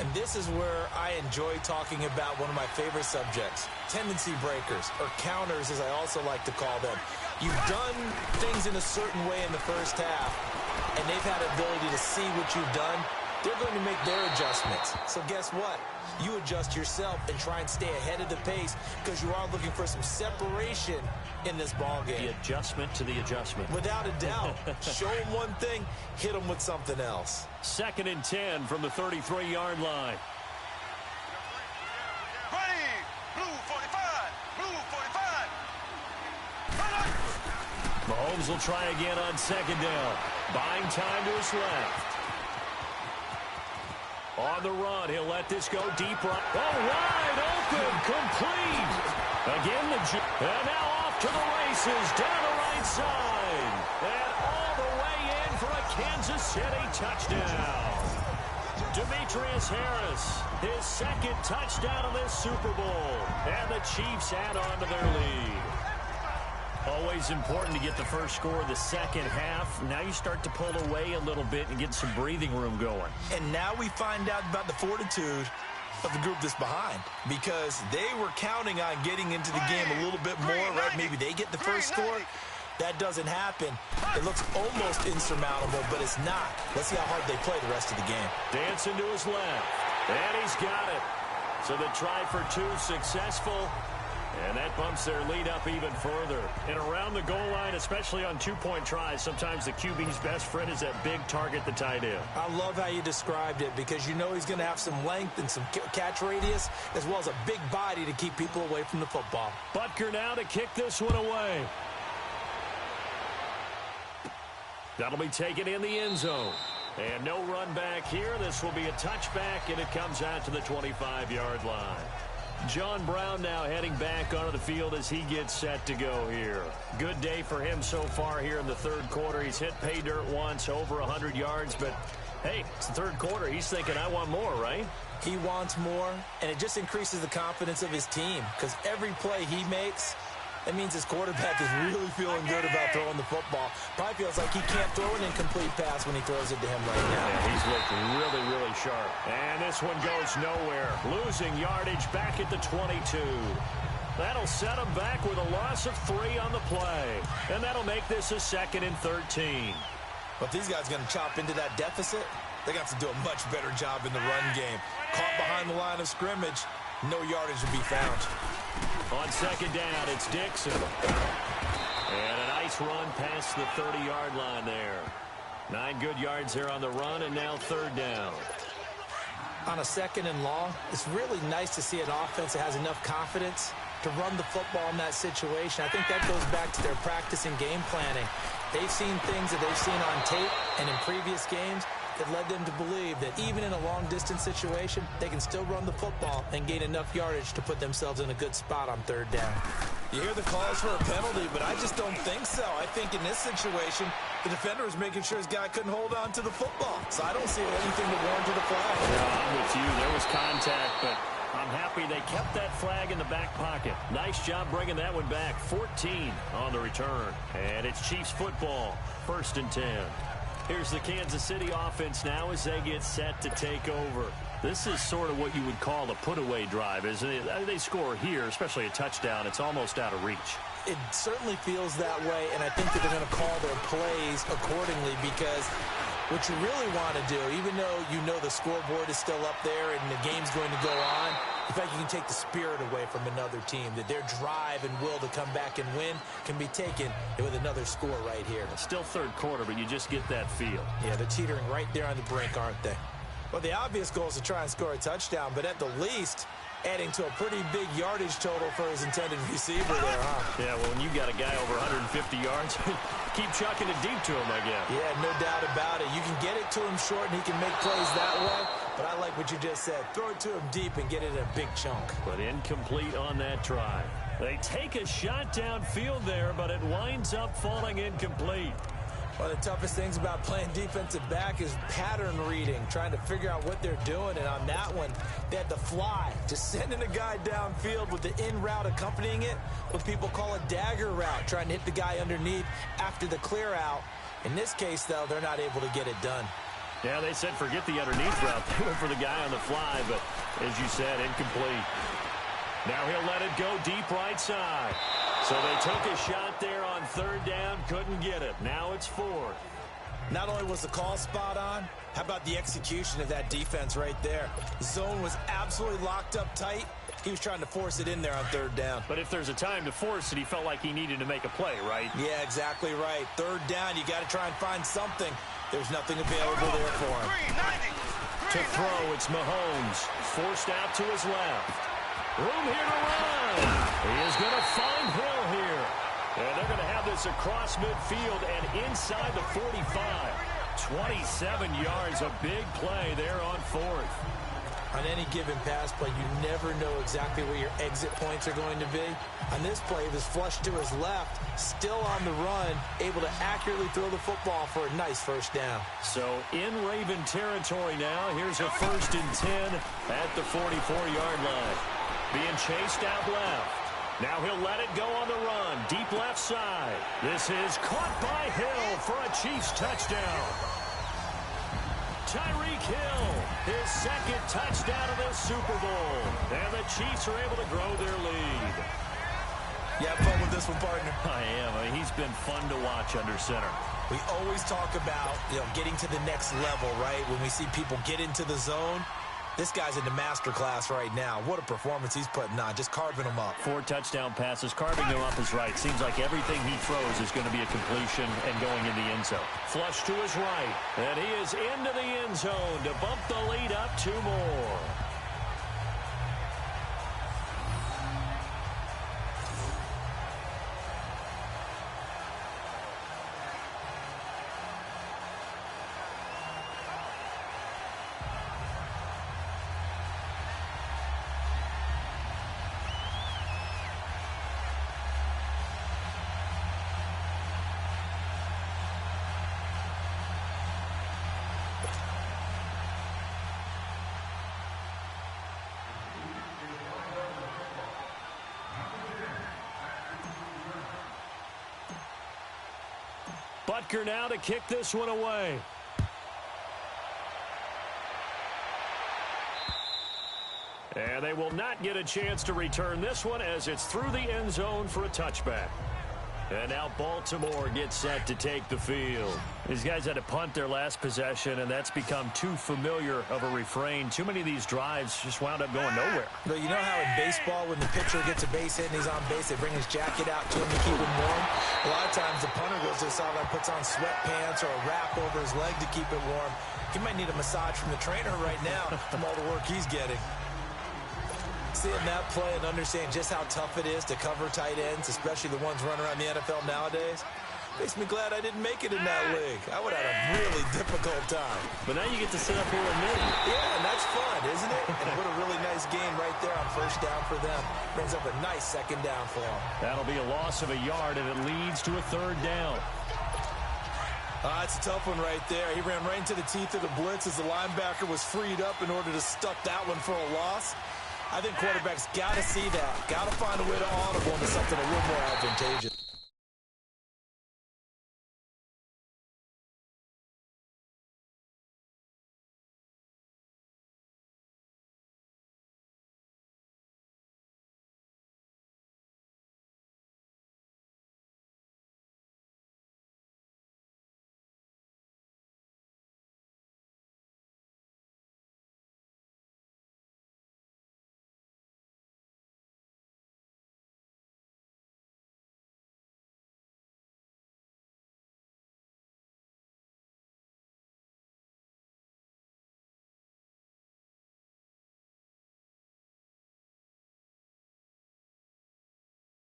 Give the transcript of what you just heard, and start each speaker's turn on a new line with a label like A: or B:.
A: And this is where I enjoy talking about one of my favorite subjects, tendency breakers, or counters as I also like to call them. You've done things in a certain way in the first half, and they've had the ability to see what you've done. They're going to make their adjustments. So guess what? You adjust yourself and try and stay ahead of the pace because you are looking for some separation in this ball game.
B: The adjustment to the adjustment.
A: Without a doubt. Show them one thing, hit them with something else.
B: 2nd and 10 from the 33-yard line.
C: Ready, blue 45, blue 45.
B: Mahomes will try again on 2nd down. Buying time to his left. On the run, he'll let this go deep right. Oh, wide open, complete. Again, and now off to the races, down the right side. And all the way in for a Kansas City touchdown. Demetrius Harris, his 2nd touchdown of this Super Bowl. And the Chiefs add on to their lead. Always important to get the first score of the second half. Now you start to pull away a little bit and get some breathing room going.
A: And now we find out about the fortitude of the group that's behind, because they were counting on getting into the game a little bit more, right? Maybe they get the first score. That doesn't happen. It looks almost insurmountable, but it's not. Let's see how hard they play the rest of the game.
B: Dancing to his left, and he's got it. So the try for 2 successful. And that bumps their lead up even further. And around the goal line, especially on 2-point tries, sometimes the QB's best friend is that big target, the tight end.
A: I love how you described it, because you know he's going to have some length and some catch radius, as well as a big body to keep people away from the football.
B: Butker now to kick this one away. That'll be taken in the end zone. And no run back here. This will be a touchback, and it comes out to the 25-yard line. John Brown now heading back onto the field as he gets set to go here. Good day for him so far here in the 3rd quarter. He's hit pay dirt once, over 100 yards, but hey, it's the 3rd quarter. He's thinking, I want more, right?
A: He wants more, and it just increases the confidence of his team, because every play he makes, that means his quarterback is really feeling good about throwing the football. Probably feels like he can't throw an incomplete pass when he throws it to him right now.
B: Yeah, he's looked really, really sharp. And this one goes nowhere. Losing yardage back at the 22. That'll set him back with a loss of 3 on the play. And that'll make this a 2nd and 13.
A: But these guys going to chop into that deficit, they got to do a much better job in the run game. Caught behind the line of scrimmage, no yardage to be found.
B: On 2nd down, it's Dixon. And a nice run past the 30-yard line there. 9 good yards there on the run, and now 3rd down.
A: On a 2nd and long, it's really nice to see an offense that has enough confidence to run the football in that situation. I think that goes back to their practice and game planning. They've seen things that they've seen on tape and in previous games that led them to believe that even in a long-distance situation, they can still run the football and gain enough yardage to put themselves in a good spot on 3rd down. You hear the calls for a penalty, but I just don't think so. I think in this situation, the defender was making sure his guy couldn't hold on to the football. So I don't see anything to warrant to the flag.
B: Yeah, I'm with you. There was contact, but I'm happy they kept that flag in the back pocket. Nice job bringing that one back. 14 on the return. And it's Chiefs football, 1st and 10. Here's the Kansas City offense now as they get set to take over. This is sort of what you would call a put-away drive, isn't it? They score here, especially a touchdown. It's almost out of reach.
A: It certainly feels that way, and I think that they're going to call their plays accordingly, because what you really want to do, even though you know the scoreboard is still up there and the game's going to go on, in fact, you can take the spirit away from another team, that their drive and will to come back and win can be taken with another score right here.
B: It's still 3rd quarter, but you just get that feel.
A: Yeah, they're teetering right there on the brink, aren't they? Well, the obvious goal is to try and score a touchdown, but at the least, adding to a pretty big yardage total for his intended receiver there, huh?
B: Yeah, well, when you got a guy over 150 yards, keep chucking it deep to him, I guess.
A: Yeah, no doubt about it. You can get it to him short, and he can make plays that way. But I like what you just said. Throw it to him deep and get it in a big chunk.
B: But incomplete on that try. They take a shot downfield there, but it winds up falling incomplete.
A: One of the toughest things about playing defensive back is pattern reading, trying to figure out what they're doing. And on that one, they had to fly, just sending a guy downfield with the in route accompanying it, what people call a dagger route, trying to hit the guy underneath after the clear out. In this case, though, they're not able to get it done.
B: Yeah, they said forget the underneath route. They went for the guy on the fly, but as you said, incomplete. Now he'll let it go deep right side. So they took a shot there on third down, couldn't get it. Now it's fourth.
A: Not only was the call spot on, how about the execution of that defense right there? The zone was absolutely locked up tight. He was trying to force it in there on third down.
B: But if there's a time to force it, he felt like he needed to make a play, right?
A: Yeah, exactly right. Third down, you got to try and find something. There's nothing available there for him.
B: To throw, it's Mahomes. Forced out to his left. Room here to run. He is going to find Hill here. And they're going to have this across midfield and inside the 45. 27 yards, a big play there on fourth.
A: On any given pass play, you never know exactly where your exit points are going to be. On this play, he was flushed to his left, still on the run, able to accurately throw the football for a nice first down.
B: So in Raven territory now, here's a 1st and 10 at the 44-yard line. Being chased out left. Now he'll let it go on the run, deep left side. This is caught by Hill for a Chiefs touchdown. Tyreek Hill, his 2nd touchdown of the Super Bowl. And the Chiefs are able to grow their lead.
A: You have fun with this one, partner?
B: I am. I mean, he's been fun to watch under center.
A: We always talk about, getting to the next level, right? When we see people get into the zone. This guy's in the master class right now. What a performance he's putting on, just carving them up.
B: 4 touchdown passes, carving them up is right. Seems like everything he throws is going to be a completion and going in the end zone. Flush to his right, and he is into the end zone to bump the lead up 2 more. Butker now to kick this one away. And they will not get a chance to return this one as it's through the end zone for a touchback. And now Baltimore gets set to take the field. These guys had to punt their last possession, and that's become too familiar of a refrain. Too many of these drives just wound up going nowhere.
A: But you know how in baseball, when the pitcher gets a base hit and he's on base, they bring his jacket out to him to keep him warm? A lot of times the punter goes to the sideline, puts on sweatpants or a wrap over his leg to keep it warm. He might need a massage from the trainer right now from all the work he's getting. Seeing that play and understanding just how tough it is to cover tight ends, especially the ones running around the NFL nowadays, makes me glad I didn't make it in that league. I would have had a really difficult time.
B: But now you get to sit up here and admit it.
A: Yeah, and that's fun, isn't it? And what a really nice game right there on first down for them. Brings up a nice 2nd down for them.
B: That'll be a loss of a yard, and it leads to a 3rd down.
A: It's a tough one right there. He ran right into the teeth of the blitz as the linebacker was freed up in order to stuff that one for a loss. I think quarterbacks got to see that. Got to find a way to audible into something a little more advantageous.